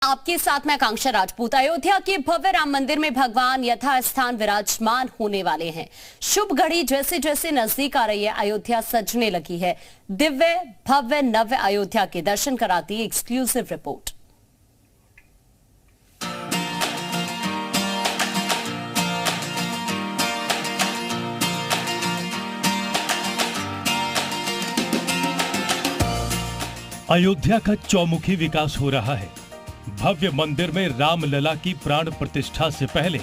आपके साथ मैं आकांक्षा राजपूत। अयोध्या के भव्य राम मंदिर में भगवान यथास्थान विराजमान होने वाले हैं। शुभ घड़ी जैसे जैसे नजदीक आ रही है, अयोध्या सजने लगी है। दिव्य भव्य नव्य अयोध्या के दर्शन कराती है एक्सक्लूसिव रिपोर्ट। अयोध्या का चौमुखी विकास हो रहा है। भव्य मंदिर में रामलला की प्राण प्रतिष्ठा से पहले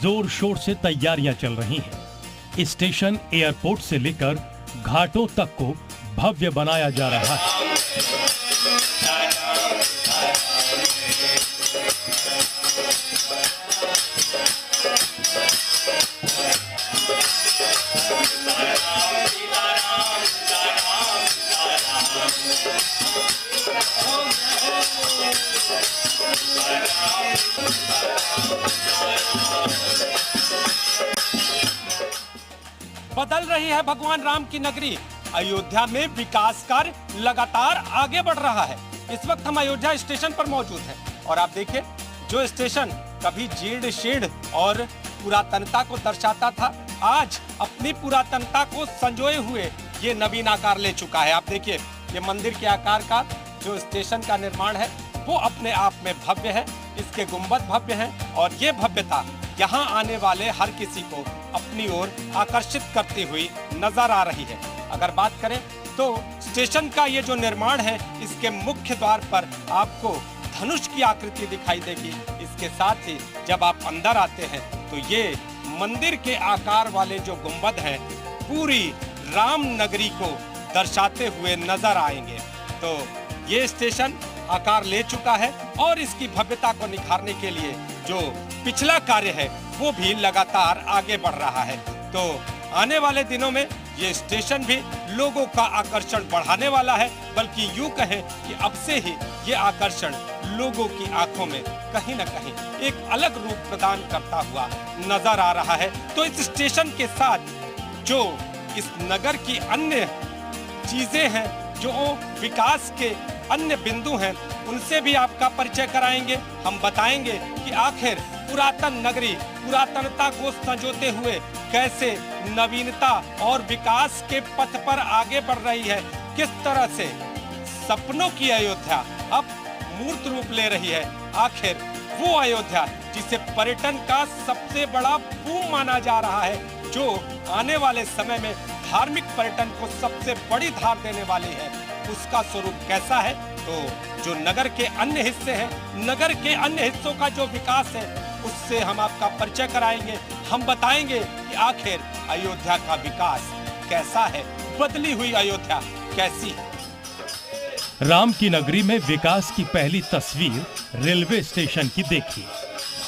जोर शोर से तैयारियां चल रही हैं। स्टेशन, एयरपोर्ट से लेकर घाटों तक को भव्य बनाया जा रहा है। बदल रही है भगवान राम की नगरी। अयोध्या में विकास कार्य लगातार आगे बढ़ रहा है। इस वक्त हम अयोध्या स्टेशन पर मौजूद हैं और आप देखिए, जो स्टेशन कभी जीर्ण शीर्ण और पुरातनता को दर्शाता था, आज अपनी पुरातनता को संजोए हुए ये नवीन आकार ले चुका है। आप देखिए, ये मंदिर के आकार का जो स्टेशन का निर्माण है वो अपने आप में भव्य है। इसके गुंबद भव्य हैं और ये भव्यता यहाँ आने वाले हर किसी को अपनी ओर आकर्षित करती हुई नजर आ रही है। अगर बात करें तो स्टेशन का ये जो निर्माण है, इसके मुख्य द्वार पर आपको धनुष की आकृति दिखाई देगी। इसके साथ ही जब आप अंदर आते हैं तो ये मंदिर के आकार वाले जो गुंबद हैं पूरी राम नगरी को दर्शाते हुए नजर आएंगे। तो ये स्टेशन आकार ले चुका है और इसकी भव्यता को निखारने के लिए जो पिछला कार्य है वो भी लगातार आगे बढ़ रहा है। तो आने वाले दिनों में ये स्टेशन भी लोगों का आकर्षण बढ़ाने वाला है, बल्कि यूं कहें कि अब से ही ये आकर्षण लोगों की आंखों में कहीं न कहीं एक अलग रूप प्रदान करता हुआ नजर आ रहा है। तो इस स्टेशन के साथ जो इस नगर की अन्य चीजें हैं, जो विकास के अन्य बिंदु हैं, उनसे भी आपका परिचय कराएंगे। हम बताएंगे कि आखिर पुरातन नगरी पुरातनता को संजोते हुए कैसे नवीनता और विकास के पथ पर आगे बढ़ रही है, किस तरह से सपनों की अयोध्या अब मूर्त रूप ले रही है। आखिर वो अयोध्या जिसे पर्यटन का सबसे बड़ा बूम माना जा रहा है, जो आने वाले समय में धार्मिक पर्यटन को सबसे बड़ी धार देने वाली है, उसका स्वरूप कैसा है। तो जो नगर के अन्य हिस्से हैं, नगर के अन्य हिस्सों का जो विकास है, उससे हम आपका परिचय कराएंगे। हम बताएंगे कि आखिर अयोध्या का विकास कैसा है, बदली हुई अयोध्या कैसी है। राम की नगरी में विकास की पहली तस्वीर रेलवे स्टेशन की देखिए।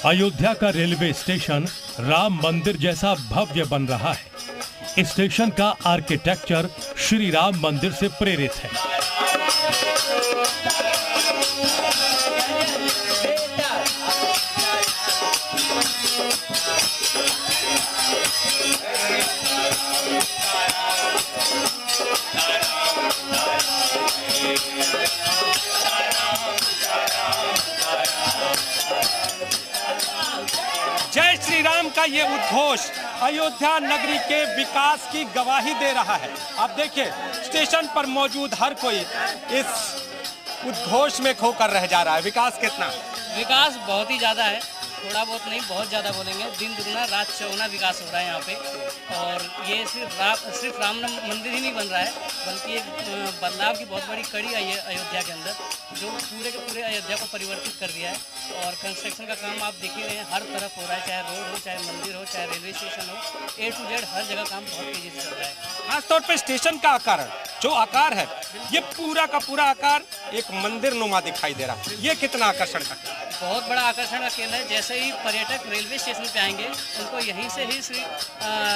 अयोध्या का रेलवे स्टेशन राम मंदिर जैसा भव्य बन रहा है। स्टेशन का आर्किटेक्चर श्री राम मंदिर से प्रेरित है। जय श्री राम का ये उद्घोष अयोध्या नगरी के विकास की गवाही दे रहा है। आप देखिए, स्टेशन पर मौजूद हर कोई इस उद्घोष में खोकर रह जा रहा है। विकास कितना? विकास बहुत ही ज़्यादा है, थोड़ा बहुत नहीं, बहुत ज़्यादा बोलेंगे। दिन दुगना रात चौगुना विकास हो रहा है यहाँ पे। और ये सिर्फ राम मंदिर ही नहीं बन रहा है, बल्कि एक बदलाव की बहुत बड़ी कड़ी आई है अयोध्या के अंदर, जो पूरे के पूरे अयोध्या को परिवर्तित कर दिया है। और कंस्ट्रक्शन का काम आप देख ही रहे हैं, हर तरफ हो रहा है, चाहे रोड हो, चाहे मंदिर हो, चाहे रेलवे स्टेशन हो, A to Z हर जगह काम बहुत तेजी से चल रहा है। खासतौर पर स्टेशन का आकार, जो आकार है, ये पूरा का पूरा आकार एक मंदिर नुमा दिखाई दे रहा है। ये कितना आकर्षण का? बहुत बड़ा आकर्षण का केंद्र है। जैसे ही पर्यटक रेलवे स्टेशन पे आएंगे, उनको यहीं से ही श्री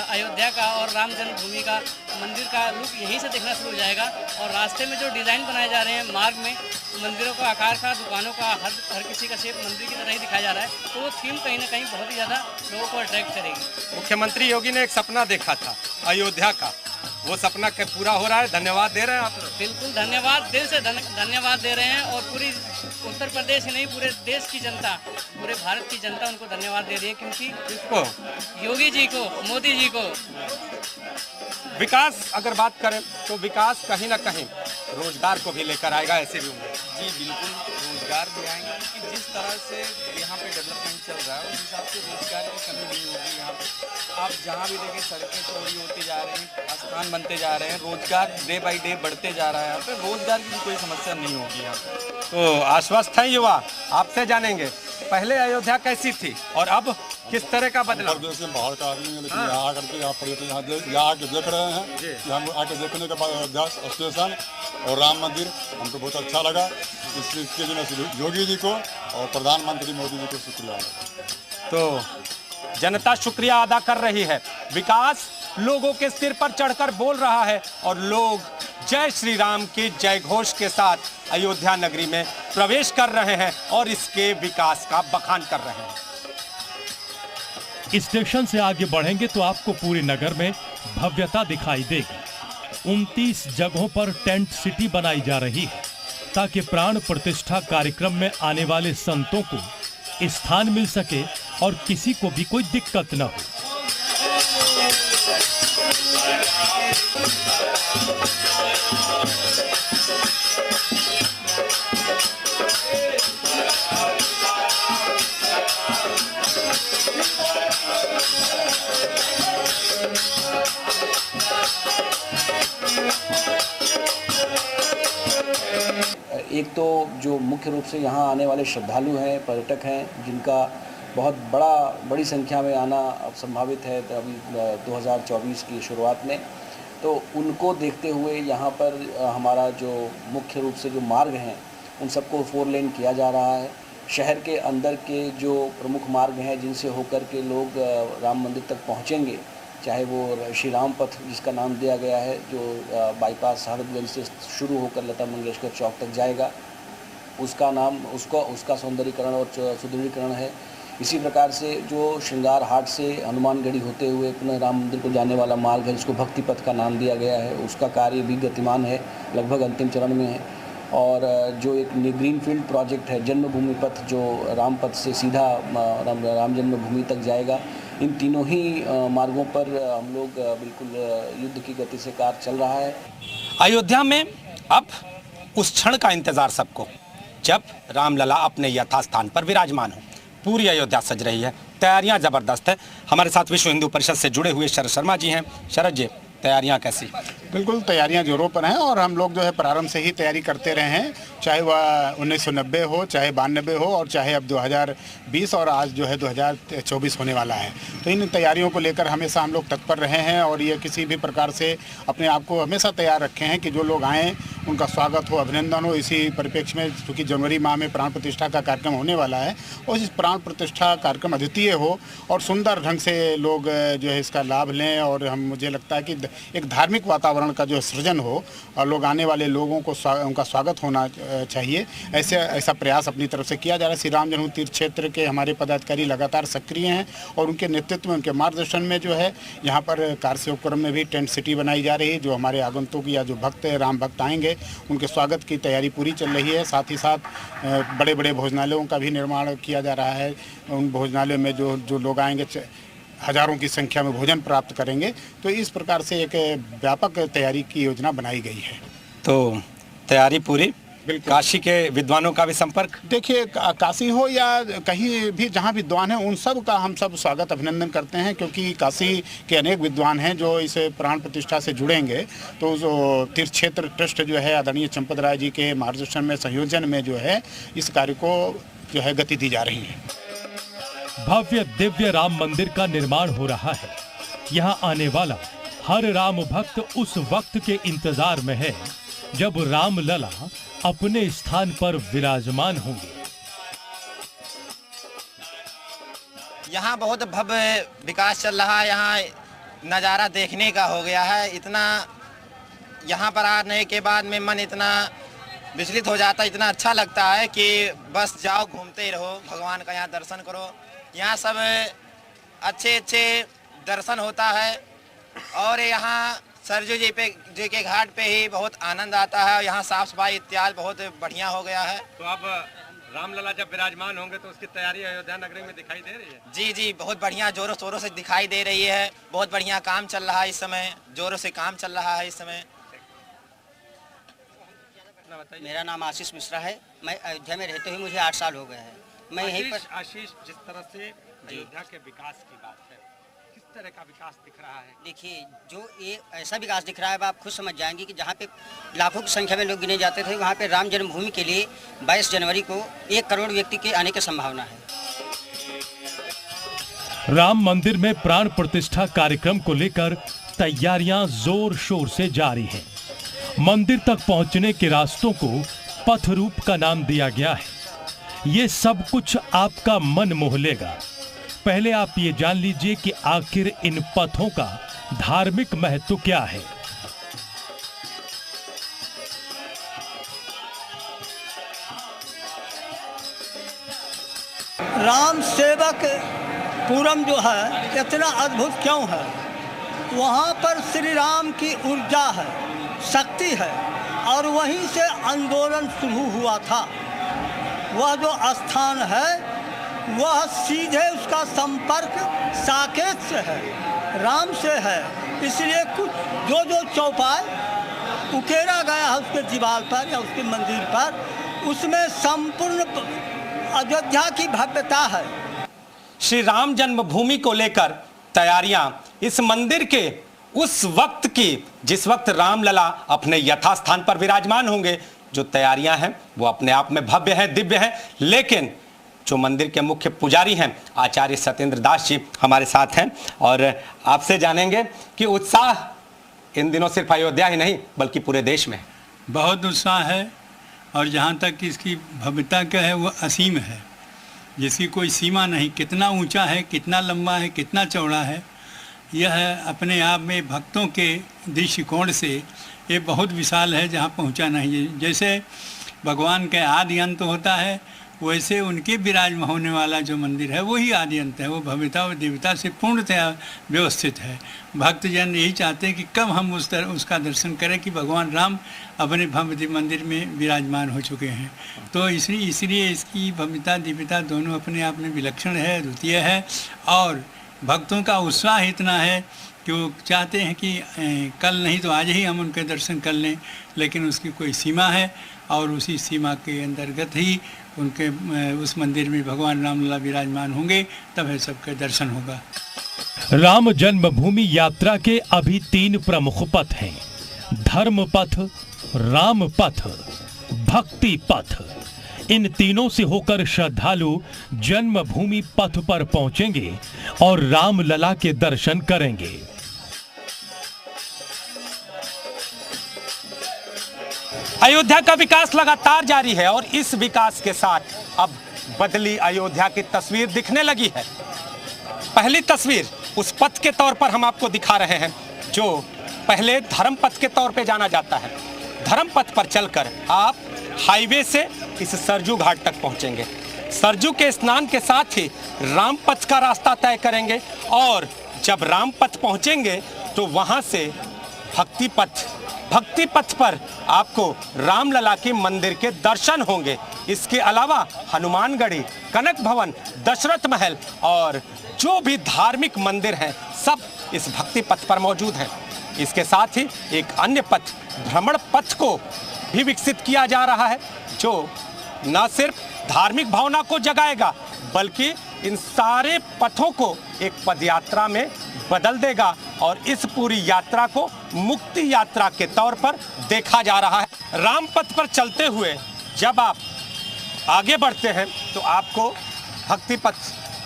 अयोध्या का और राम जन्मभूमि का मंदिर का लुक यहीं से देखना शुरू हो जाएगा। और रास्ते में जो डिज़ाइन बनाए जा रहे हैं, मार्ग में मंदिरों का आकार का, दुकानों का, हर किसी का शेप मंदिर की तरह ही दिखाया जा रहा है। तो वो थीम कहीं ना कहीं बहुत ही ज़्यादा लोगों को अट्रैक्ट करेगी। मुख्यमंत्री योगी ने एक सपना देखा था अयोध्या का, वो सपना पूरा हो रहा है। धन्यवाद दे रहे हैं आप लोग। बिल्कुल धन्यवाद, दिल से धन्यवाद दे रहे हैं और पूरी उत्तर प्रदेश ही नहीं पूरे देश की जनता, पूरे भारत की जनता उनको धन्यवाद दे रही है, क्योंकि किसको? योगी जी को, मोदी जी को। विकास अगर बात करें तो विकास कहीं ना कहीं रोजगार को भी लेकर आएगा, ऐसे भी उम्मीद। जी बिल्कुल, रोजगार भी आएंगे क्योंकि जिस तरह से यहाँ पे डेवलपमेंट चल रहा है उस हिसाब से रोजगार की कमी नहीं होगी। यहाँ पे आप जहाँ भी देखें सड़कें चौड़ी होती जा रही हैं, स्थान बनते जा रहे हैं, रोजगार डे बाई डे बढ़ते जा रहा है। यहाँ पे रोजगार की कोई समस्या नहीं होगी यहाँ पे। तो आश्वस्त है युवा, आपसे जानेंगे पहले अयोध्या कैसी थी और अब किस तरह का बदलाव। प्रदेश में बाहर का आदमी है, लेकिन यहाँ आकर के यहाँ पर्यटन यहाँ आके देख रहे हैं कि हम आके देखने के बाद अयोध्या स्टेशन और राम मंदिर हमको बहुत अच्छा लगा। इसके लिए मैं योगी जी को और प्रधानमंत्री मोदी जी को शुक्रिया अदा। तो जनता शुक्रिया अदा कर रही है। विकास लोगों के सिर पर चढ़कर बोल रहा है और लोग जय श्री राम के जय घोष के साथ अयोध्या नगरी में प्रवेश कर रहे हैं और इसके विकास का बखान कर रहे हैं। स्टेशन से आगे बढ़ेंगे तो आपको पूरे नगर में भव्यता दिखाई देगी। 29 जगहों पर टेंट सिटी बनाई जा रही है ताकि प्राण प्रतिष्ठा कार्यक्रम में आने वाले संतों को स्थान मिल सके और किसी को भी कोई दिक्कत न हो। एक तो जो मुख्य रूप से यहाँ आने वाले श्रद्धालु हैं, पर्यटक हैं, जिनका बहुत बड़ी संख्या में आना अब संभावित है तो अभी 2024 की शुरुआत में, तो उनको देखते हुए यहाँ पर हमारा जो मुख्य रूप से जो मार्ग हैं उन सबको 4 लेन किया जा रहा है। शहर के अंदर के जो प्रमुख मार्ग हैं जिनसे होकर के लोग राम मंदिर तक पहुँचेंगे, चाहे वो श्री राम पथ जिसका नाम दिया गया है, जो बाईपास हरदगंज से शुरू होकर लता मंगेशकर चौक तक जाएगा, उसका नाम उसका सौंदर्यीकरण और सुदृढ़ीकरण है। इसी प्रकार से जो श्रृंगार हाट से हनुमानगढ़ी होते हुए पुनः राम मंदिर को जाने वाला मार्ग है जिसको भक्ति पथ का नाम दिया गया है, उसका कार्य भी गतिमान है, लगभग अंतिम चरण में है। और जो एक ग्रीनफील्ड प्रोजेक्ट है जन्मभूमि पथ, जो राम पथ से सीधा राम जन्मभूमि तक जाएगा, इन तीनों ही मार्गों पर हम लोग बिल्कुल युद्ध की गति से कार्य चल रहा है। अयोध्या में अब उस क्षण का इंतजार सबको जब रामलला अपने यथास्थान पर विराजमान हो। पूरी अयोध्या सज रही है, तैयारियां जबरदस्त है। हमारे साथ विश्व हिंदू परिषद से जुड़े हुए शरद शर्मा जी हैं। शरद जी, तैयारियां कैसी? बिल्कुल तैयारियां जोरों पर हैं और हम लोग जो है प्रारंभ से ही तैयारी करते रहे हैं, चाहे वह 1990 हो, चाहे 92 हो और चाहे अब 2020 और आज जो है 2024 होने वाला है। तो इन तैयारियों को लेकर हमेशा हम लोग तत्पर रहे हैं और ये किसी भी प्रकार से अपने आप को हमेशा तैयार रखे हैं कि जो लोग आएँ उनका स्वागत हो, अभिनंदन हो। इसी परिप्रेक्ष्य में चूँकि जनवरी माह में प्राण प्रतिष्ठा का कार्यक्रम होने वाला है और इस प्राण प्रतिष्ठा कार्यक्रम अद्वितीय हो और सुंदर ढंग से लोग जो है इसका लाभ लें और मुझे लगता है कि एक धार्मिक वातावरण का जो सृजन हो और लोग आने वाले लोगों को उनका स्वागत होना चाहिए, ऐसा प्रयास अपनी तरफ से किया जा रहा है। श्री राम जन्मभूमि तीर्थ क्षेत्र के हमारे पदाधिकारी लगातार सक्रिय हैं और उनके नेतृत्व में, उनके मार्गदर्शन में जो है यहाँ पर कार्य उपक्रम में भी टेंट सिटी बनाई जा रही है। जो हमारे आगंतुक या जो भक्त राम भक्त आएंगे उनके स्वागत की तैयारी पूरी चल रही है। साथ ही साथ बड़े बड़े भोजनालयों का भी निर्माण किया जा रहा है। उन भोजनालयों में जो लोग आएंगे हजारों की संख्या में भोजन प्राप्त करेंगे। तो इस प्रकार से एक व्यापक तैयारी की योजना बनाई गई है। तो तैयारी पूरी। काशी के विद्वानों का भी संपर्क, देखिए काशी हो या कहीं भी जहाँ विद्वान हैं उन सब का हम सब स्वागत अभिनंदन करते हैं, क्योंकि काशी के अनेक विद्वान हैं जो इस प्राण प्रतिष्ठा से जुड़ेंगे। तो जो तीर्थ क्षेत्र ट्रस्ट जो है आदरणीय चंपत राय जी के मार्गदर्शन में, संयोजन में जो है इस कार्य को जो है गति दी जा रही है। भव्य दिव्य राम मंदिर का निर्माण हो रहा है। यहाँ आने वाला हर राम भक्त उस वक्त के इंतजार में है जब राम लला अपने स्थान पर विराजमान होंगे। यहाँ बहुत भव्य विकास चल रहा है। यहाँ नज़ारा देखने का हो गया है। इतना यहाँ पर आने के बाद में मन इतना विचलित हो जाता है, इतना अच्छा लगता है कि बस जाओ घूमते ही रहो, भगवान का यहाँ दर्शन करो। यहाँ सब अच्छे दर्शन होता है और यहाँ सरजू जी के घाट पे ही बहुत आनंद आता है। यहाँ साफ सफाई इत्यादि बहुत बढ़िया हो गया है। तो अब रामलला जब विराजमान होंगे तो उसकी तैयारी अयोध्या नगरी में दिखाई दे रही है? जी बहुत बढ़िया जोरों शोरों से दिखाई दे रही है। बहुत बढ़िया काम चल रहा है इस समय, जोरों से काम चल रहा है इस समय। मेरा नाम आशीष मिश्रा है। मैं अयोध्या में रहते हुए मुझे 8 साल हो गए हैं। मैं यहीं पर। आशीष, जिस तरह से अयोध्या के विकास की बात है, किस तरह का विकास दिख रहा है? देखिए, जो ये ऐसा विकास दिख रहा है, आप खुद समझ जाएंगे कि जहाँ पे लाखों की संख्या में लोग गिने जाते थे, वहाँ पे राम जन्मभूमि के लिए 22 जनवरी को 1 करोड़ व्यक्ति के आने की संभावना है। राम मंदिर में प्राण प्रतिष्ठा कार्यक्रम को लेकर तैयारियां जोर शोर से जारी हैं। मंदिर तक पहुंचने के रास्तों को पथ रूप का नाम दिया गया है। ये सब कुछ आपका मन मोह लेगा। पहले आप ये जान लीजिए कि आखिर इन पथों का धार्मिक महत्व क्या है। राम सेवक पुरम जो है इतना अद्भुत क्यों है? वहाँ पर श्री राम की ऊर्जा है, शक्ति है, और वहीं से आंदोलन शुरू हुआ था। वह जो स्थान है वह सीधे उसका संपर्क साकेत से है, राम से है। इसलिए कुछ जो चौपाल उकेरा गया है उसके दीवार पर या उसके मंदिर पर, उसमें संपूर्ण अयोध्या की भव्यता है। श्री राम जन्मभूमि को लेकर तैयारियां इस मंदिर के उस वक्त की, जिस वक्त रामलला अपने यथास्थान पर विराजमान होंगे, जो तैयारियां हैं वो अपने आप में भव्य हैं, दिव्य हैं। लेकिन जो मंदिर के मुख्य पुजारी हैं आचार्य सत्येंद्र दास जी हमारे साथ हैं और आपसे जानेंगे कि उत्साह इन दिनों सिर्फ अयोध्या ही नहीं बल्कि पूरे देश में बहुत उत्साह है। और जहाँ तक इसकी भव्यता का है वो असीम है, जिसकी कोई सीमा नहीं। कितना ऊंचा है, कितना लंबा है, कितना चौड़ा है, यह अपने आप में भक्तों के दृष्टिकोण से ये बहुत विशाल है, जहाँ पहुँचा नहीं है। जैसे भगवान का आदि अंत होता है, वैसे उनके विराजमान होने वाला जो मंदिर है वही आदि अंत है। वो भव्यता और दिव्यता से पूर्णतया व्यवस्थित है। भक्तजन यही चाहते हैं कि कब हम उसका दर्शन करें कि भगवान राम अपने भव्य मंदिर में विराजमान हो चुके हैं। तो इसलिए इसकी भव्यता दिव्यता दोनों अपने आप में विलक्षण है, द्वितीय है। और भक्तों का उत्साह इतना है कि वो चाहते हैं कि कल नहीं तो आज ही हम उनके दर्शन कर लें, लेकिन उसकी कोई सीमा है और उसी सीमा के अंतर्गत ही उनके उस मंदिर में भगवान रामलला विराजमान होंगे, तब है सबके दर्शन होगा। राम जन्मभूमि यात्रा के अभी 3 प्रमुख पथ हैं: धर्म पथ, राम पथ, भक्ति पथ। इन तीनों से होकर श्रद्धालु जन्मभूमि पथ पर पहुंचेंगे और रामलला के दर्शन करेंगे। अयोध्या का विकास लगातार जारी है और इस विकास के साथ अब बदली अयोध्या की तस्वीर दिखने लगी है। पहली तस्वीर उस पथ के तौर पर हम आपको दिखा रहे हैं जो पहले धर्म पथ के तौर पे जाना जाता है। धर्म पथ पर चलकर आप हाईवे से इस सरजू घाट तक पहुंचेंगे। सरजू के स्नान के साथ ही राम पथ का रास्ता तय करेंगे और जब राम पथ पहुंचेंगे तो वहां से भक्ति पथ पर आपको रामलला की मंदिर के दर्शन होंगे। इसके अलावा हनुमानगढ़ी, कनक भवन, दशरथ महल और जो भी धार्मिक मंदिर हैं सब इस भक्ति पथ पर मौजूद हैं। इसके साथ ही एक अन्य पथ, भ्रमण पथ को भी विकसित किया जा रहा है जो न सिर्फ धार्मिक भावना को जगाएगा बल्कि इन सारे पथों को एक पदयात्रा में बदल देगा और इस पूरी यात्रा को मुक्ति यात्रा के तौर पर देखा जा रहा है। राम पथ पर चलते हुए जब आप आगे बढ़ते हैं तो आपको भक्ति पथ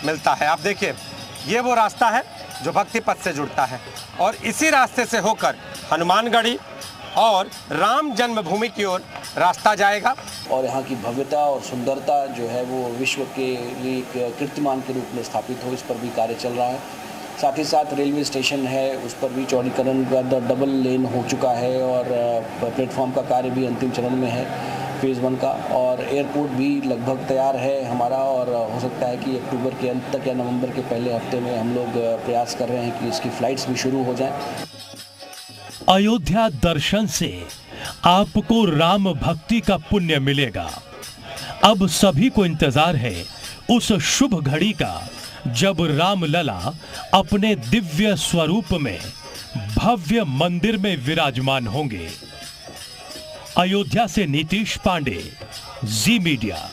मिलता है। आप देखिए, ये वो रास्ता है जो भक्ति पथ से जुड़ता है और इसी रास्ते से होकर हनुमानगढ़ी और राम जन्मभूमि की ओर रास्ता जाएगा। और यहाँ की भव्यता और सुंदरता जो है वो विश्व के लिए एक कीर्तिमान के रूप में स्थापित हो, इस पर भी कार्य चल रहा है। साथ ही साथ रेलवे स्टेशन है, उस पर भी चौड़ीकरण का डबल लेन हो चुका है और प्लेटफॉर्म का कार्य भी अंतिम चरण में है फेज़ 1 का। और एयरपोर्ट भी लगभग तैयार है हमारा और हो सकता है कि अक्टूबर के अंत तक या नवंबर के पहले हफ्ते में हम लोग प्रयास कर रहे हैं कि इसकी फ़्लाइट्स भी शुरू हो जाएं। अयोध्या दर्शन से आपको राम भक्ति का पुण्य मिलेगा। अब सभी को इंतजार है उस शुभ घड़ी का जब रामलला अपने दिव्य स्वरूप में भव्य मंदिर में विराजमान होंगे। अयोध्या से नीतीश पांडे, जी मीडिया।